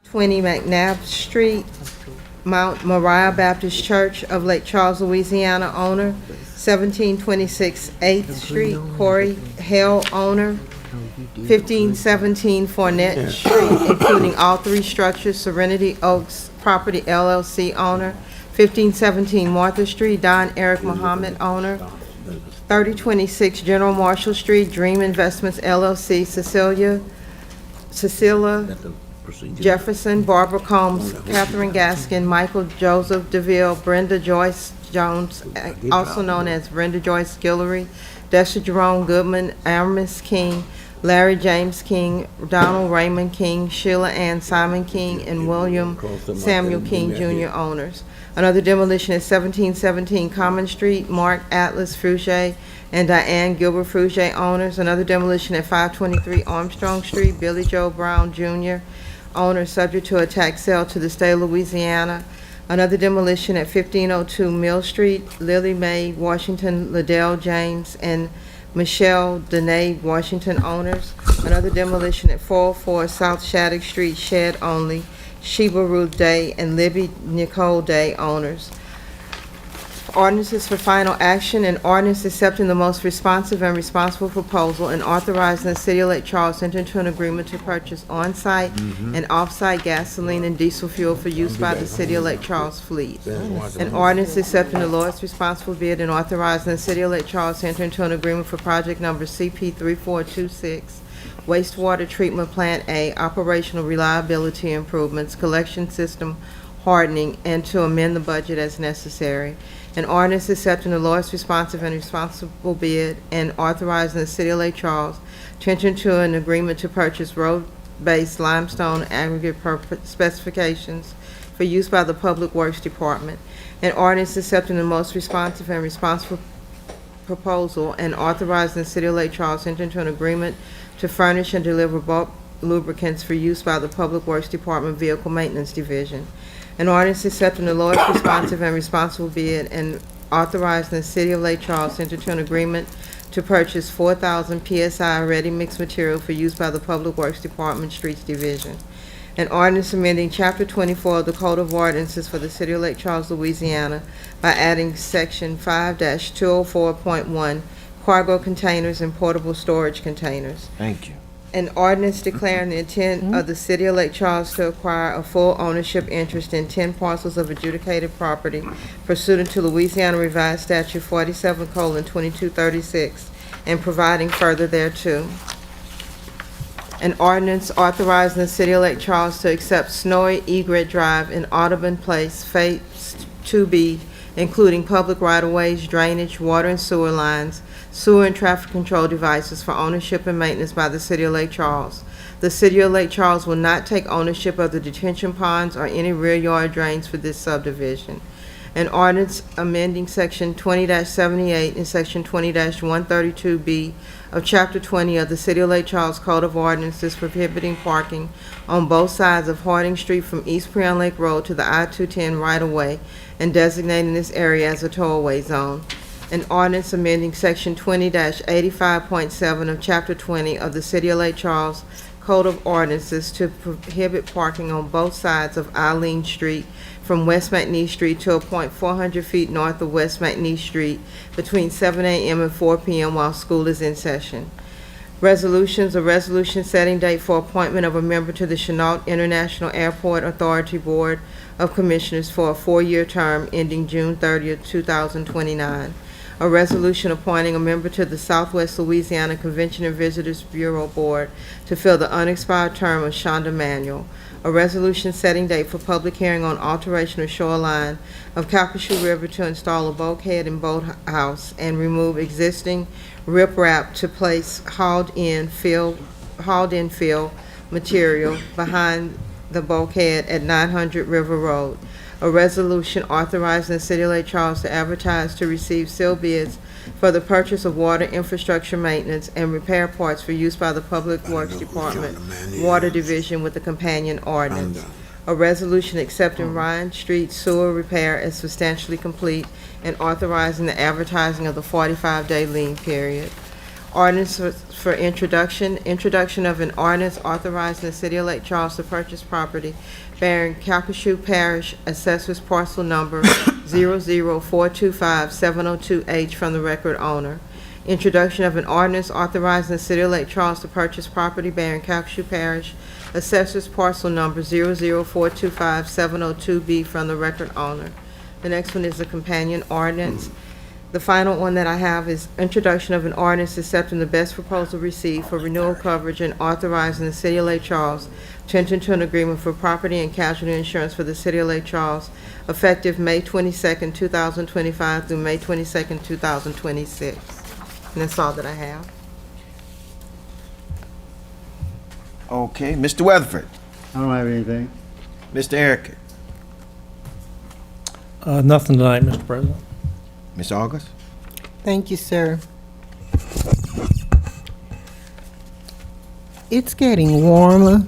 20 McNabb Street, Mount Moriah Baptist Church of Lake Charles, Louisiana, owner. 1726 8th Street, Corey Hale, owner. 1517 Fournette Street, including all three structures, Serenity Oaks Property LLC, owner. 1517 Martha Street, Don Eric Muhammad, owner. 3026 General Marshall Street, Dream Investments LLC, Cecilia Jefferson, Barbara Combs, Catherine Gaskin, Michael Joseph DeVille, Brenda Joyce Jones, also known as Brenda Joyce Guillory, Dexter Jerome Goodman, Aramis King, Larry James King, Donald Raymond King, Sheila Ann Simon King, and William Samuel King Jr. owners. Another demolition is 1717 Common Street, Mark Atlas Frugier and Diane Gilbert Frugier owners. Another demolition at 523 Armstrong Street, Billy Joe Brown Jr. owner, subject to a tax sale to the state of Louisiana. Another demolition at 1502 Mill Street, Lily Mae Washington, Liddell James, and Michelle Danae Washington owners. Another demolition at 404 South Shattuck Street, shed only, Sheba Ruth Day and Libby Nicole Day owners. Ordinances for final action: an ordinance accepting the most responsive and responsible proposal and authorizing the City of Lake Charles to enter into an agreement to purchase on-site and off-site gasoline and diesel fuel for use by the City of Lake Charles fleet. An ordinance accepting the lowest responsible bid and authorizing the City of Lake Charles to enter into an agreement for project number CP 3426, wastewater treatment plant A, operational reliability improvements, collection system hardening, and to amend the budget as necessary. An ordinance accepting the lowest responsive and responsible bid and authorizing the City of Lake Charles to enter into an agreement to purchase road-based limestone aggregate specifications for use by the Public Works Department. An ordinance accepting the most responsive and responsible proposal and authorizing the City of Lake Charles to enter into an agreement to furnish and deliver bulk lubricants for use by the Public Works Department Vehicle Maintenance Division. An ordinance accepting the lowest responsive and responsible bid and authorizing the City of Lake Charles to enter into an agreement to purchase 4,000 PSI ready mix material for use by the Public Works Department Streets Division. An ordinance amending Chapter 24 of the Code of Ordinances for the City of Lake Charles, Louisiana by adding Section 5-204.1 cargo containers and portable storage containers. Thank you. An ordinance declaring the intent of the City of Lake Charles to acquire a full ownership interest in 10 parcels of adjudicated property pursuant to Louisiana Revised Statute 47:2236 and providing further thereto. An ordinance authorizing the City of Lake Charles to accept Snowy Egret Drive in Audubon Place, Phase 2B, including public right-of-ways, drainage, water and sewer lines, sewer and traffic control devices for ownership and maintenance by the City of Lake Charles. The City of Lake Charles will not take ownership of the detention ponds or any rear yard drains for this subdivision. An ordinance amending Section 20-78 and Section 20-132B of Chapter 20 of the City of Lake Charles Code of Ordinances prohibiting parking on both sides of Harding Street from East Prion Lake Road to the I-210 right-of-way and designating this area as a tollway zone. An ordinance amending Section 20-85.7 of Chapter 20 of the City of Lake Charles Code of Ordinances to prohibit parking on both sides of Eileen Street from West McNeese Street to a point 400 feet north of West McNeese Street between 7 a.m. and 4 p.m. while school is in session. Resolutions: a resolution setting date for appointment of a member to the Chenault International Airport Authority Board of Commissioners for a 4-year term ending June 30th, 2029. A resolution appointing a member to the Southwest Louisiana Convention and Visitors Bureau Board to fill the unexpired term of Shonda Manuel. A resolution setting date for public hearing on alteration of shoreline of Calcasieu River to install a bulkhead and boathouse and remove existing riprap to place hauled-in fill material behind the bulkhead at 900 River Road. A resolution authorizing the City of Lake Charles to advertise to receive sealed bids for the purchase of water infrastructure maintenance and repair parts for use by the Public Works Department Water Division with a companion ordinance. A resolution accepting Ryan Street sewer repair as substantially complete and authorizing the advertising of the 45-day lien period. Ordinance for introduction. Introduction of an ordinance authorizing the City of Lake Charles to purchase property bearing Calcasieu Parish Assessors Parcel Number 00425-702H from the record owner. Introduction of an ordinance authorizing the City of Lake Charles to purchase property bearing Calcasieu Parish Assessors Parcel Number 00425-702B from the record owner. The next one is a companion ordinance. The final one that I have is introduction of an ordinance accepting the best proposal received for renewal coverage and authorizing the City of Lake Charles to enter into an agreement for property and casualty insurance for the City of Lake Charles effective May 22nd, 2025 through May 22nd, 2026. And that's all that I have. Okay, Mr. Weatherford. I don't have anything. Mr. Eric. Nothing tonight, Mr. President. Ms. August. Thank you, sir. It's getting warmer,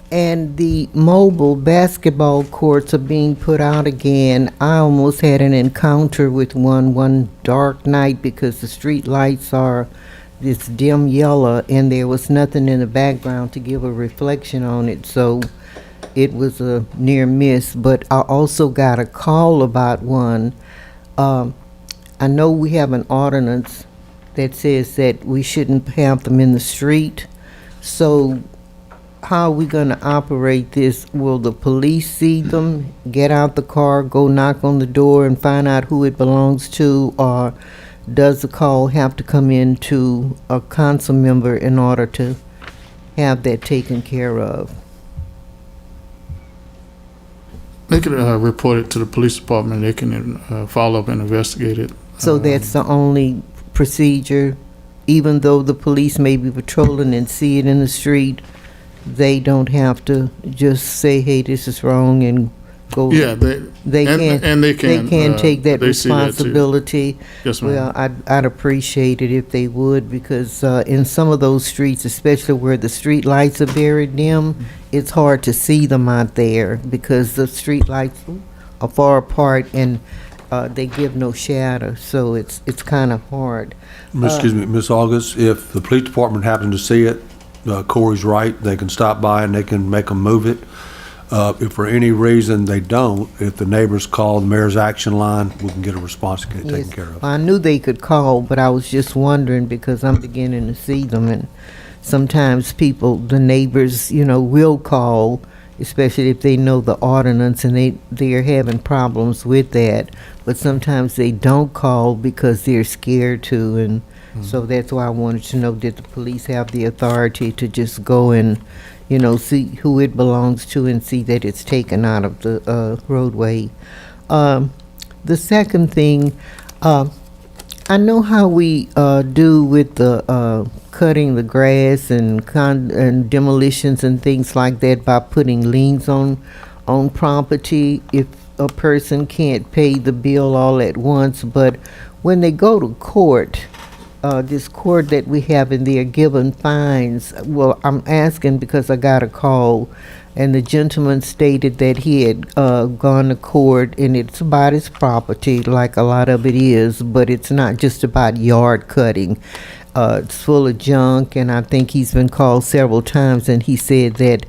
and the mobile basketball courts are being put out again. I almost had an encounter with one dark night because the street lights are this dim yellow, and there was nothing in the background to give a reflection on it, so it was a near miss. But I also got a call about one. I know we have an ordinance that says that we shouldn't have them in the street. So how are we going to operate this? Will the police see them, get out the car, go knock on the door and find out who it belongs to? Or does the call have to come in to a council member in order to have that taken care of? They can report it to the police department. They can follow up and investigate it. So that's the only procedure? Even though the police may be patrolling and see it in the street, they don't have to just say, hey, this is wrong, and go? Yeah, They can take that they see that too. responsibility. Yes, ma'am. Well, I'd appreciate it if they would, because in some of those streets, especially where the street lights are very dim, it's hard to see them out there because the street lights are far apart and they give no shadow, so it's kind of hard. Excuse me, Miss August, if the police department happens to see it, Corey's right, they can stop by and they can make them move it. If for any reason they don't, if the neighbors call the mayor's action line, we can get a response and get it taken care of. I knew they could call, but I was just wondering because I'm beginning to see them, and sometimes people, the neighbors, will call, especially if they know the ordinance and they're having problems with that. But sometimes they don't call because they're scared to, and so that's why I wanted to know, did the police have the authority to just go and, see who it belongs to and see that it's taken out of the roadway. The second thing, I know how we do with the cutting the grass and demolitions and things like that by putting liens on property if a person can't pay the bill all at once. But when they go to court, this court that we have and they are given fines, well, I'm asking because I got a call and the gentleman stated that he had gone to court and it's about his property, like a lot of it is, but it's not just about yard cutting. It's full of junk, and I think he's been called several times, and he said that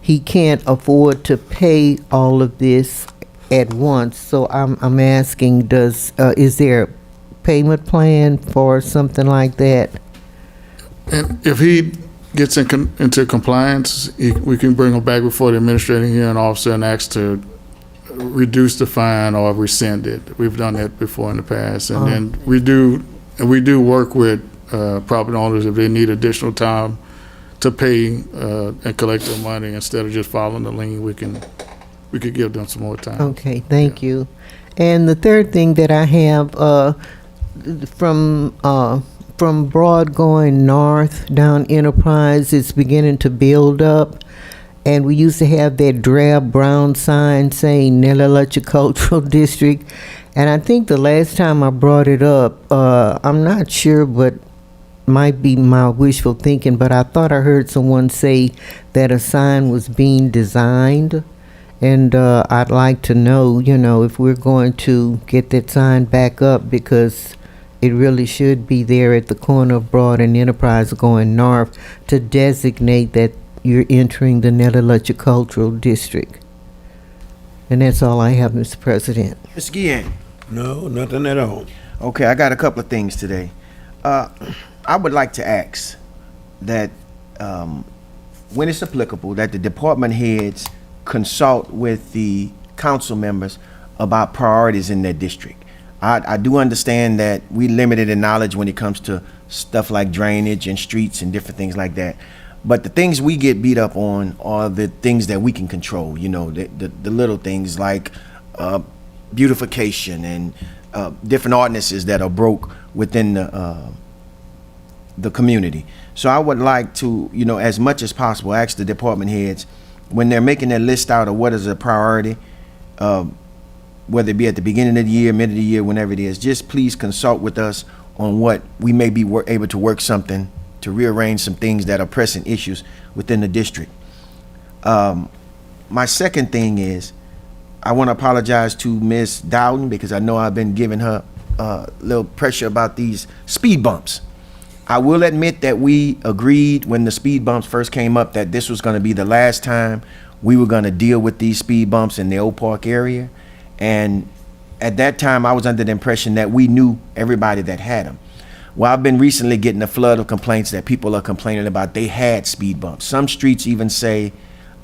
he can't afford to pay all of this at once. So I'm asking, is there a payment plan for something like that? And if he gets into compliance, we can bring him back before the administrating hearing officer and ask to reduce the fine or rescind it. We've done that before in the past, and then we do work with property owners if they need additional time to pay and collect their money instead of just following the lien. We could give them some more time. Okay, thank you. And the third thing that I have from Broad going north down Enterprise, it's beginning to build up. And we used to have that drab brown sign saying Nelalacha Cultural District. And I think the last time I brought it up, I'm not sure, but might be my wishful thinking, but I thought I heard someone say that a sign was being designed. And I'd like to know, if we're going to get that sign back up, because it really should be there at the corner of Broad and Enterprise going north to designate that you're entering the Netherlands Cultural District. And that's all I have, Mr. President. Ms. Guillen. No, nothing at all. Okay, I got a couple of things today. I would like to ask that when it's applicable, that the department heads consult with the council members about priorities in their district. I do understand that we limited in knowledge when it comes to stuff like drainage and streets and different things like that. But the things we get beat up on are the things that we can control, you know, the little things like beautification and different ordinances that are broke within the community. So I would like to, you know, as much as possible, ask the department heads when they're making their list out of what is a priority, whether it be at the beginning of the year, mid of the year, whenever it is, just please consult with us on what we may be able to work something to rearrange some things that are pressing issues within the district. My second thing is, I want to apologize to Ms. Dowden because I know I've been giving her a little pressure about these speed bumps. I will admit that we agreed when the speed bumps first came up that this was going to be the last time we were going to deal with these speed bumps in the Old Park area. And at that time, I was under the impression that we knew everybody that had them. Well, I've been recently getting a flood of complaints that people are complaining about they had speed bumps. Some streets even say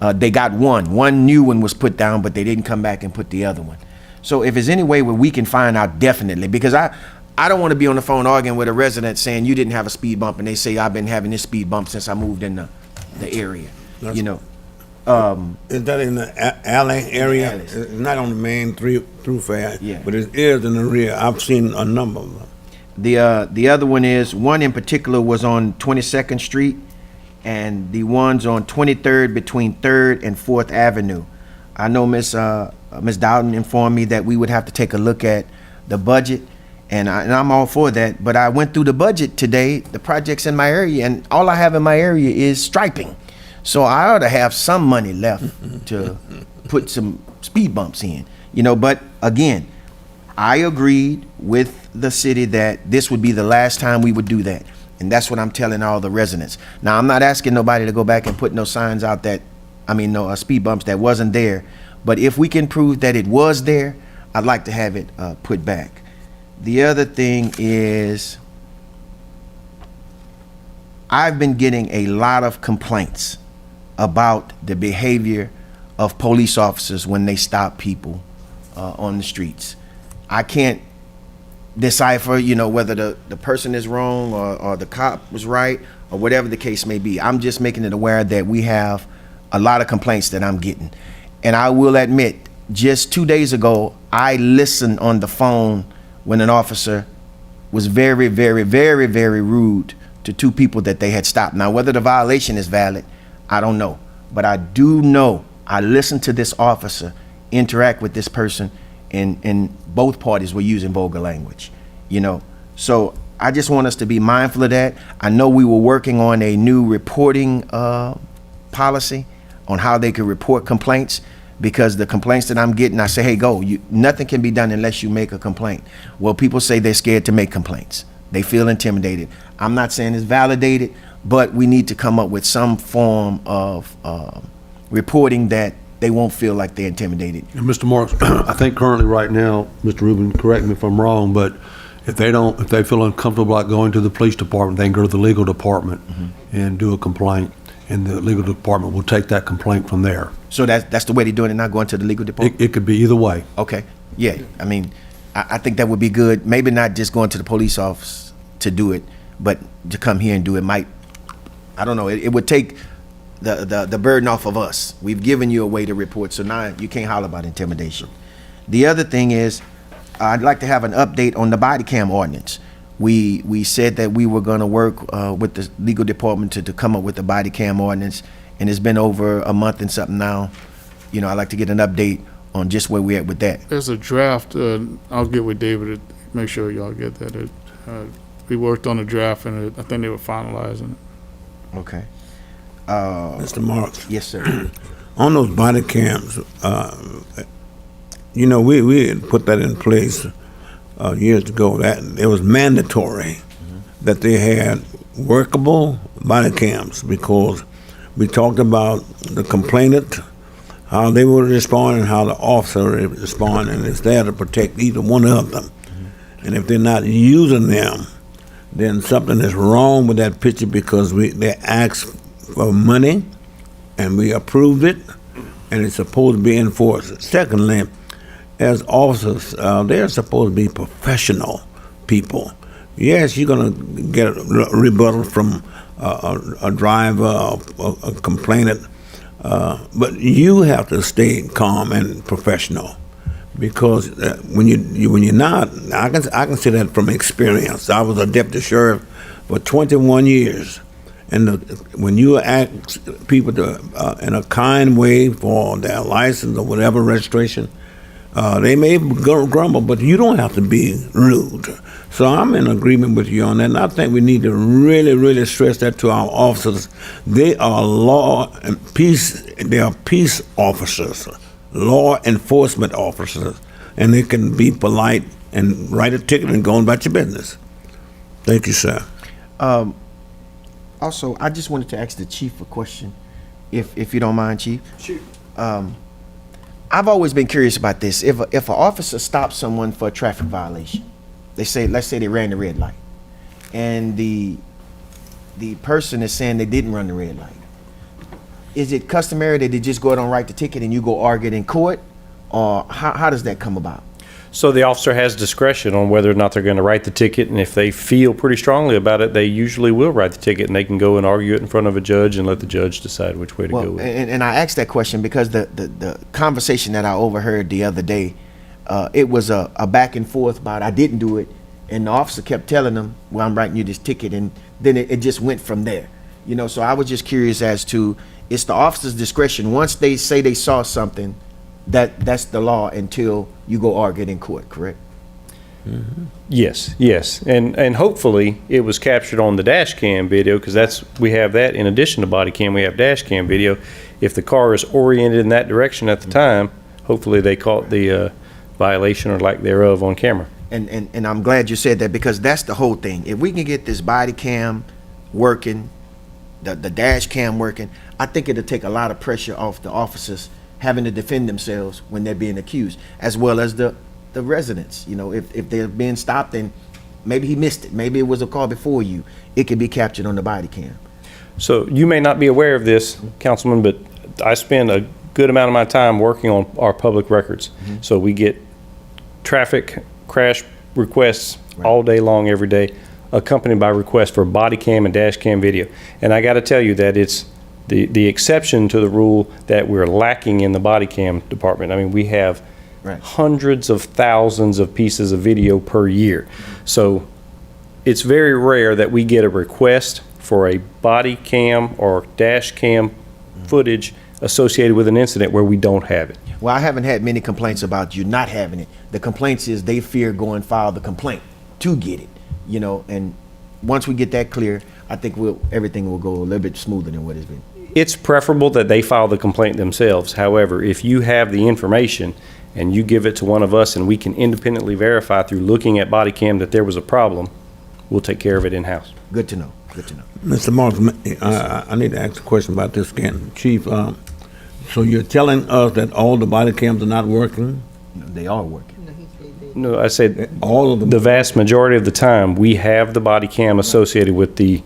they got one. One new one was put down, but they didn't come back and put the other one. So if there's any way where we can find out definitely, because I don't want to be on the phone arguing with a resident saying you didn't have a speed bump and they say I've been having this speed bump since I moved in the area, you know. Is that in the alley area? alleys. It's not on the main thoroughfare, Yeah. but it is in the rear. I've seen a number of them. The other one is, one in particular was on 22nd Street, and the ones on 23rd between 3rd and 4th Avenue. I know Miss Dowden informed me that we would have to take a look at the budget, and I'm all for that. But I went through the budget today, the projects in my area, and all I have in my area is striping. So I ought to have some money left to put some speed bumps in, you know. But again, I agreed with the city that this would be the last time we would do that. And that's what I'm telling all the residents. Now, I'm not asking nobody to go back and put no signs out that, no speed bumps that wasn't there. But if we can prove that it was there, I'd like to have it put back. The other thing is, I've been getting a lot of complaints about the behavior of police officers when they stop people on the streets. I can't decipher, you know, whether the person is wrong or the cop was right or whatever the case may be. I'm just making it aware that we have a lot of complaints that I'm getting. And I will admit, just 2 days ago, I listened on the phone when an officer was very, very, very, very rude to two people that they had stopped. Now, whether the violation is valid, I don't know. But I do know I listened to this officer interact with this person, and both parties were using vulgar language, you know. So I just want us to be mindful of that. I know we were working on a new reporting policy on how they could report complaints, because the complaints that I'm getting, I say, hey, go. Nothing can be done unless you make a complaint. Well, people say they're scared to make complaints. They feel intimidated. I'm not saying it's validated, but we need to come up with some form of reporting that they won't feel like they're intimidated. And Mr. Marks, I think currently right now, Mr. Rubin, correct me if I'm wrong, but if they feel uncomfortable about going to the police department, they can go to the legal department and do a complaint, and the legal department will take that complaint from there. So that's the way they're doing it, not going to the legal department? It could be either way. Okay, yeah, I think that would be good. Maybe not just going to the police office to do it, but to come here and do it might, I don't know, it would take the burden off of us. We've given you a way to report, so now you can't holler about intimidation. The other thing is, I'd like to have an update on the body cam ordinance. We said that we were gonna work with the legal department to come up with the body cam ordinance, and it's been over a month and something now. You know, I'd like to get an update on just where we're at with that. There's a draft, I'll get with David to make sure y'all get that. We worked on a draft, and I think they were finalizing it. Okay. Mr. Marks, Yes, sir. on those body cams, you know, we had put that in place years ago that it was mandatory that they had workable body cams, because we talked about the complainant, how they would respond and how the officer would respond, and it's there to protect either one of them. And if they're not using them, then something is wrong with that picture, because they asked for money and we approved it, and it's supposed to be enforced. Secondly, as officers, they're supposed to be professional people. Yes, you're going to get a rebuttal from a driver, a complainant, but you have to stay calm and professional, because when you're not, I can say that from experience. I was a deputy sheriff for 21 years, and when you ask people to in a kind way for their license or whatever registration, they may grumble, but you don't have to be rude. So I'm in agreement with you on that, and I think we need to really, really stress that to our officers. They are law and peace. They are peace officers, law enforcement officers, and they can be polite and write a ticket and go on about your business. Thank you, sir. Also, I just wanted to ask the chief a question, if you don't mind, Chief. Shoot. I've always been curious about this. If an officer stops someone for a traffic violation, let's say they ran the red light, and the person is saying they didn't run the red light, is it customary that they just go out and write the ticket and you go argue it in court, or how does that come about? So the officer has discretion on whether or not they're going to write the ticket, and if they feel pretty strongly about it, they usually will write the ticket, and they can go and argue it in front of a judge and let the judge decide which way to go Well, with it. and I asked that question because the conversation that I overheard the other day, it was a back and forth about I didn't do it, and the officer kept telling them, well, I'm writing you this ticket, and then it just went from there. You know, so I was just curious as to, it's the officer's discretion. Once they say they saw something, that's the law until you go argue it in court, correct? Yes, and hopefully it was captured on the dash cam video, because we have that in addition to body cam. We have dash cam video. If the car is oriented in that direction at the time, hopefully they caught the violation or lack thereof on camera. And I'm glad you said that, because that's the whole thing. If we can get this body cam working, the dash cam working, I think it'll take a lot of pressure off the officers having to defend themselves when they're being accused, as well as the residents. You know, if they're being stopped and maybe he missed it, maybe it was a call before you, it could be captured on the body cam. So you may not be aware of this, Councilman, but I spend a good amount of my time working on our public records. So we get traffic crash requests all day long, every day, accompanied by requests for body cam and dash cam video. And I got to tell you that it's the exception to the rule that we're lacking in the body cam department. I mean, we have hundreds of thousands of pieces of video per year. So it's very rare that we get a request for a body cam or dash cam footage associated with an incident where we don't have it. Well, I haven't had many complaints about you not having it. The complaints is they fear go and file the complaint to get it, you know, and once we get that clear, I think everything will go a little bit smoother than what it's been. It's preferable that they file the complaint themselves. However, if you have the information and you give it to one of us and we can independently verify through looking at body cam that there was a problem, we'll take care of it in-house. Good to know. Good to know. Mr. Marks, I need to ask a question about this again. Chief, so you're telling us that all the body cams are not working? They are working. No, I said All of them? the vast majority of the time, we have the body cam associated with the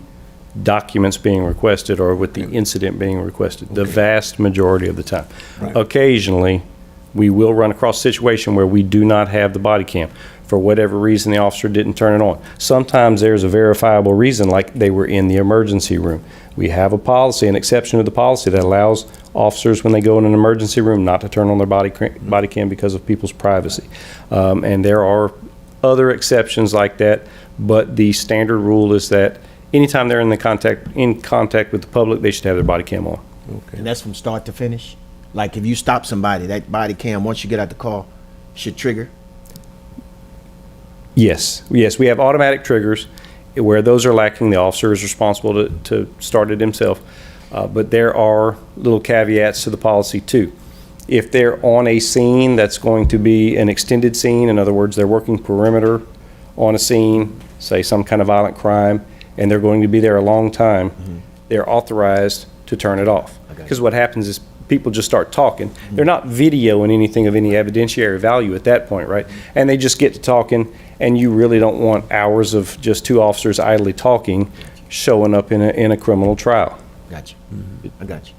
documents being requested or with the incident being requested. The vast majority of the time. Right. Occasionally, we will run across a situation where we do not have the body cam. For whatever reason, the officer didn't turn it on. Sometimes there's a verifiable reason, like they were in the emergency room. We have a policy, an exception to the policy that allows officers, when they go in an emergency room, not to turn on their body cam because of people's privacy. And there are other exceptions like that, but the standard rule is that anytime they're in contact with the public, they should have their body cam on. And that's from start to finish? Like if you stop somebody, that body cam, once you get out the car, should trigger? Yes, we have automatic triggers. Where those are lacking, the officer is responsible to start it himself. But there are little caveats to the policy too. If they're on a scene that's going to be an extended scene, in other words, they're working perimeter on a scene, say some kind of violent crime, and they're going to be there a long time, they're authorized to turn it off. Because what happens is people just start talking. They're not videoing anything of any evidentiary value at that point, right? And they just get to talking, and you really don't want hours of just two officers idly talking showing up in a criminal trial. Got you. I got you.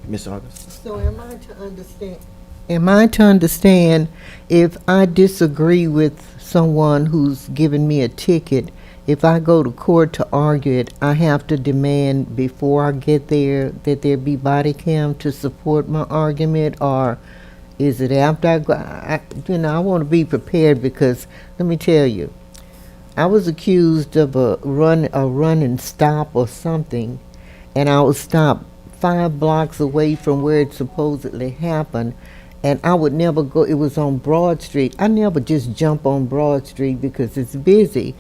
Ms. August? So am I to understand if I disagree with someone who's given me a ticket, if I go to court to argue it, I have to demand before I get there that there be body cam to support my argument, or is it after I go? I want to be prepared, because let me tell you, I was accused of a run and stop or something, and I was stopped 5 blocks away from where it supposedly happened, and I would never go. It was on Broad Street. I never just jump on Broad Street because it's busy.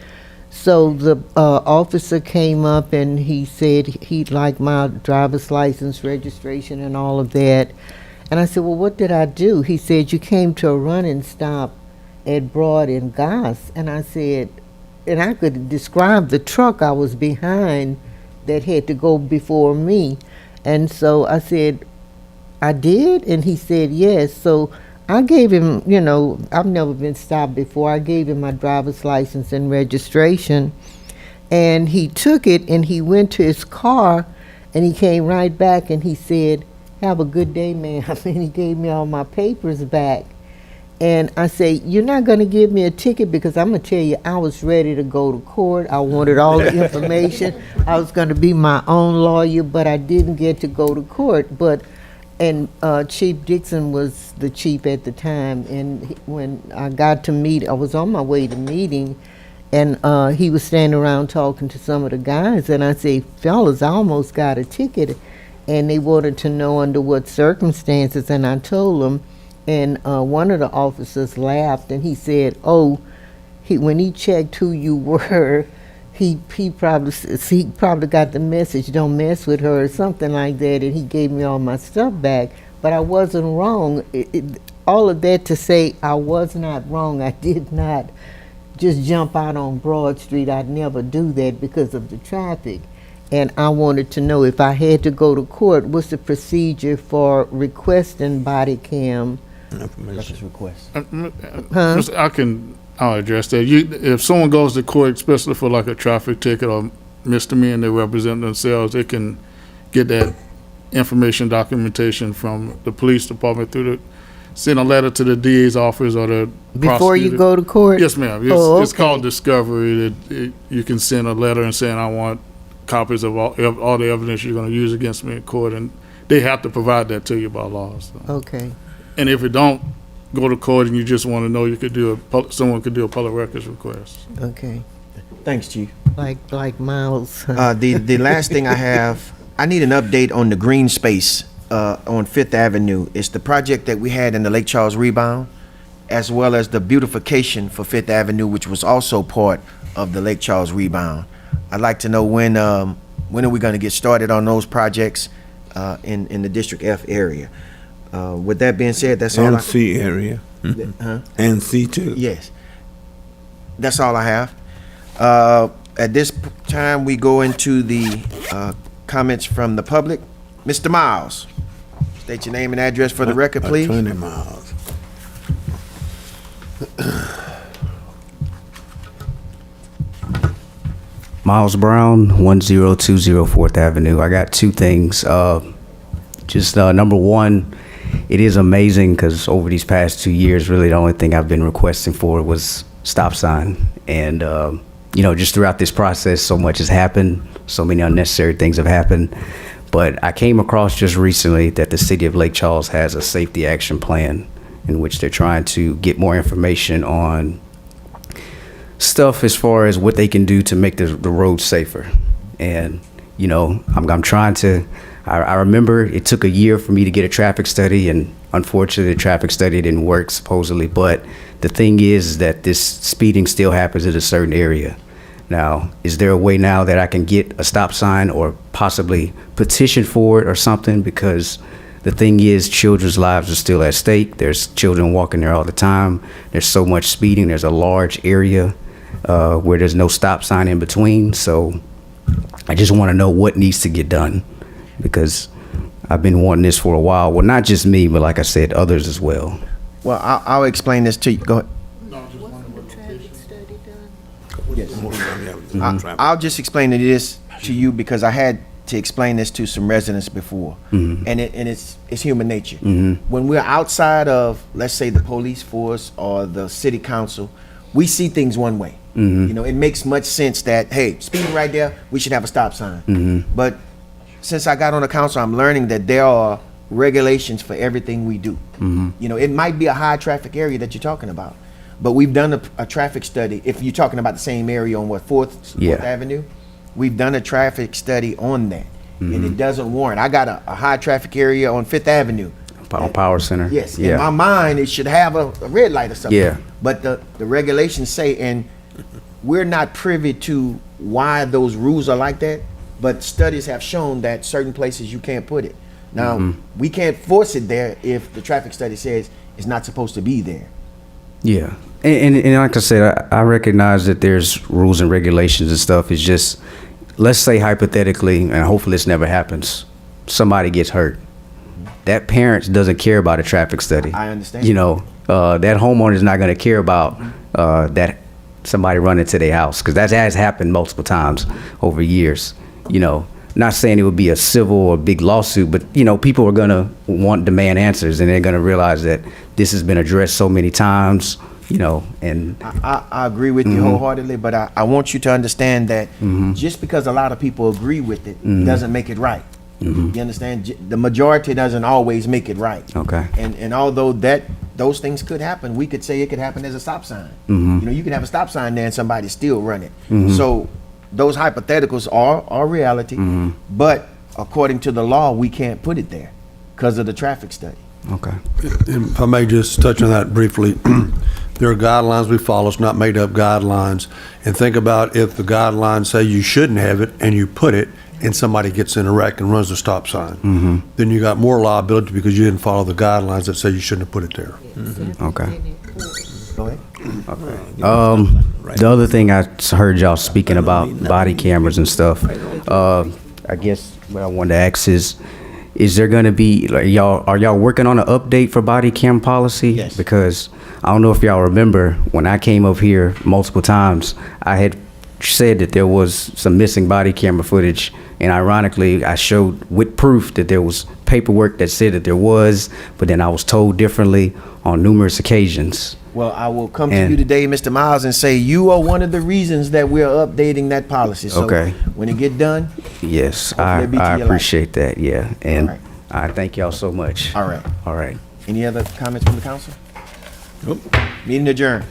So the officer came up and he said he'd like my driver's license, registration, and all of that. And I said, well, what did I do? He said, you came to a run and stop at Broad and Goss. And I said, and I could describe the truck I was behind that had to go before me. And so I said, I did? And he said, yes. So I gave him, I've never been stopped before. I gave him my driver's license and registration. And he took it and he went to his car and he came right back and he said, have a good day, ma'am. And he gave me all my papers back. And I say, you're not going to give me a ticket, because I'm going to tell you, I was ready to go to court. I wanted all the information. I was going to be my own lawyer, but I didn't get to go to court. And Chief Dixon was the chief at the time, and when I got to meet, I was on my way to meeting, and he was standing around talking to some of the guys, and I say, fellas, I almost got a ticket, and they wanted to know under what circumstances, and I told them, and one of the officers laughed, and he said, when he checked who you were, he probably got the message, don't mess with her, or something like that, and he gave me all my stuff back. But I wasn't wrong. All of that to say I was not wrong. I did not just jump out on Broad Street. I'd never do that because of the traffic. And I wanted to know, if I had to go to court, what's the procedure for requesting body cam Information. Request. I'll address that. If someone goes to court, especially for like a traffic ticket or misdemeanor, they represent themselves, they can get that information documentation from the police department send a letter to the DA's office or the before you prosecutor. go to court? Yes, ma'am. It's called discovery. You can send a letter and saying, I want copies of all the evidence you're going to use against me in court, and they have to provide that to you by law. So. Okay. And if it don't go to court and you just want to know, someone could do a public records request. Okay. Thanks, Chief. Like Miles. The last thing I have, I need an update on the green space on Fifth Avenue. It's the project that we had in the Lake Charles rebound, as well as the beautification for Fifth Avenue, which was also part of the Lake Charles rebound. I'd like to know when are we going to get started on those projects in the District F area. With that being said, that's all. And C area. Huh? And C too. Yes. That's all I have. At this time, we go into the comments from the public. Mr. Miles, state your name and address for the record, please. 20 miles. Miles Brown, 1020 4th Avenue. I got two things. Number one, it is amazing because over these past 2 years, really the only thing I've been requesting for was stop sign. And, just throughout this process, so much has happened. So many unnecessary things have happened. But I came across just recently that the City of Lake Charles has a safety action plan in which they're trying to get more information on stuff as far as what they can do to make the road safer. And, I'm trying to, I remember it took a year for me to get a traffic study, and unfortunately the traffic study didn't work supposedly. But the thing is that this speeding still happens in a certain area. Now, is there a way now that I can get a stop sign or possibly petition for it or something? Because the thing is, children's lives are still at stake. There's children walking there all the time. There's so much speeding. There's a large area where there's no stop sign in between. So I just want to know what needs to get done, because I've been wanting this for a while. Well, not just me, but like I said, others as well. Well, I'll explain this to you. Go ahead. I'll just explain this to you because I had to explain this to some residents before, and it's human nature. When we're outside of, let's say, the police force or the city council, we see things one way. You know, it makes much sense that, hey, speeding right there, we should have a stop sign. But since I got on the council, I'm learning that there are regulations for everything we do. You know, it might be a high traffic area that you're talking about, but we've done a traffic study. If you're talking about the same area on what, 4th Avenue, we've done a traffic study on that, and it doesn't warrant. I got a high traffic area on 5th Avenue. Power Center. Yes, Yeah. in my mind, it should have a red light or something. Yeah. But the regulations say, and we're not privy to why those rules are like that, but studies have shown that certain places you can't put it. Now, we can't force it there if the traffic study says it's not supposed to be there. Yeah. And like I said, I recognize that there's rules and regulations and stuff. It's just, let's say hypothetically, and hopefully this never happens, somebody gets hurt. That parent doesn't care about a traffic study. I understand. You know, that homeowner is not going to care about that somebody run into their house, because that has happened multiple times over years. You know, not saying it would be a civil or big lawsuit, but, you know, people are going to demand answers, and they're going to realize that this has been addressed so many times, you know, and I agree with you wholeheartedly, but I want you to understand that just because a lot of people agree with it doesn't make it right. You understand? The majority doesn't always make it right. Okay. And although those things could happen, we could say it could happen as a stop sign. You know, you can have a stop sign there and somebody still run it. So those hypotheticals are reality, but according to the law, we can't put it there because of the traffic study. okay. And if I may just touch on that briefly, there are guidelines we follow, it's not made up guidelines. And think about if the guidelines say you shouldn't have it and you put it and somebody gets in a wreck and runs the stop sign, then you got more liability because you didn't follow the guidelines that say you shouldn't have put it there. Okay. Go ahead. The other thing I heard y'all speaking about body cameras and stuff, I guess what I wanted to ask is there gonna be, like, are y'all working on an update for body cam policy? Yes. Because I don't know if y'all remember, when I came up here multiple times, I had said that there was some missing body camera footage, and ironically, I showed with proof that there was paperwork that said that there was, but then I was told differently on numerous occasions. Well, I will come to And- you today, Mr. Miles, and say you are one of the reasons that we're updating that policy. So Okay. when it get done, Yes, Hopefully I it'll be to your appreciate that, yeah, and All right. I thank y'all so much. all right. All right. Any other comments from the council? Nope. Meeting adjourned.